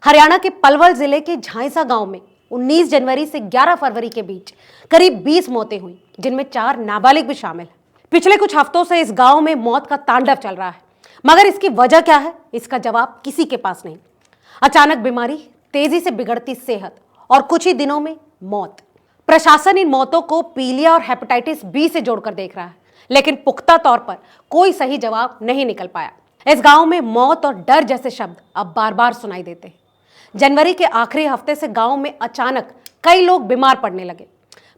हरियाणा के पलवल जिले के झांसा गांव में 19 जनवरी से 11 फरवरी के बीच करीब 20 मौतें हुई, जिनमें 4 नाबालिग भी शामिल हैं। पिछले कुछ हफ्तों से इस गांव में मौत का तांडव चल रहा है, मगर इसकी वजह क्या है, इसका जवाब किसी के पास नहीं। अचानक बीमारी, तेजी से बिगड़ती सेहत और कुछ ही दिनों में मौत। प्रशासन इन मौतों को पीलिया और हेपेटाइटिस बी से जोड़कर देख रहा है, लेकिन पुख्ता तौर पर कोई सही जवाब नहीं निकल पाया। इस गांव में मौत और डर जैसे शब्द अब बार बार सुनाई देते हैं। जनवरी के आखिरी हफ्ते से गांव में अचानक कई लोग बीमार पड़ने लगे।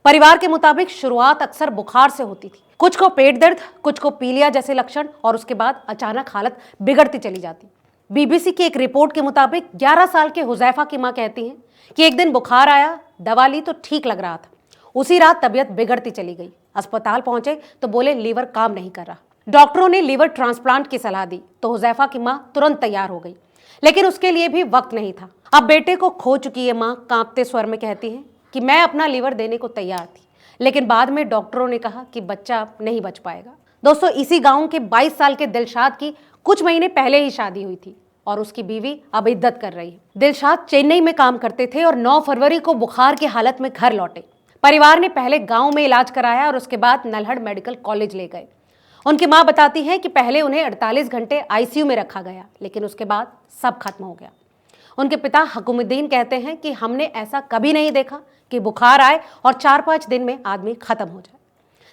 परिवार के मुताबिक शुरुआत अक्सर बुखार से होती थी, कुछ को पेट दर्द, कुछ को पीलिया जैसे लक्षण, और उसके बाद अचानक हालत बिगड़ती चली जाती। बीबीसी की एक रिपोर्ट के मुताबिक 11 साल के हुजैफा की मां कहती हैं कि एक दिन बुखार आया, दवा ली तो ठीक लग रहा था, उसी रात तबीयत बिगड़ती चली गई। अस्पताल पहुंचे तो बोले लीवर काम नहीं कर रहा। डॉक्टरों ने लीवर ट्रांसप्लांट की सलाह दी तो हुजैफा की मां तुरंत तैयार हो गई, लेकिन उसके लिए भी वक्त नहीं था। अब बेटे को खो चुकी ये मां कांपते स्वर में कहती है कि मैं अपना लीवर देने को तैयार थी, लेकिन बाद में डॉक्टरों ने कहा कि बच्चा अब नहीं बच पाएगा। दोस्तों, इसी गांव के 22 साल के दिलशाद की कुछ महीने पहले ही शादी हुई थी और उसकी बीवी अब इद्दत कर रही है। दिलशाद चेन्नई में काम करते थे और 9 फरवरी को बुखार की हालत में घर लौटे। परिवार ने पहले गांव में इलाज कराया और उसके बाद नल्हड़ मेडिकल कॉलेज ले गए। उनकी मां बताती है कि पहले उन्हें 48 घंटे आईसीयू में रखा गया, लेकिन उसके बाद सब खत्म हो गया। उनके पिता हकुमुद्दीन कहते हैं कि हमने ऐसा कभी नहीं देखा कि बुखार आए और 4-5 दिन में आदमी खत्म हो जाए।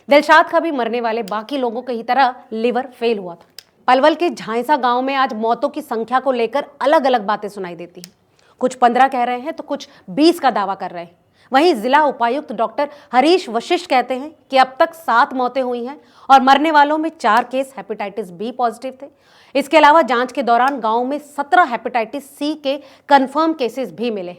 दिलशाद का भी मरने वाले बाकी लोगों की ही तरह लिवर फेल हुआ था। पलवल के झांसा गांव में आज मौतों की संख्या को लेकर अलग अलग बातें सुनाई देती हैं। कुछ 15 कह रहे हैं तो कुछ 20 का दावा कर रहे हैं। वहीं जिला उपायुक्त डॉक्टर हरीश वशिष्ठ कहते हैं कि अब तक 7 मौतें हुई हैं और मरने वालों में 4 केस हेपेटाइटिस बी पॉजिटिव थे। इसके अलावा जांच के दौरान गांव में 17 हेपेटाइटिस सी के कंफर्म केसेस भी मिले।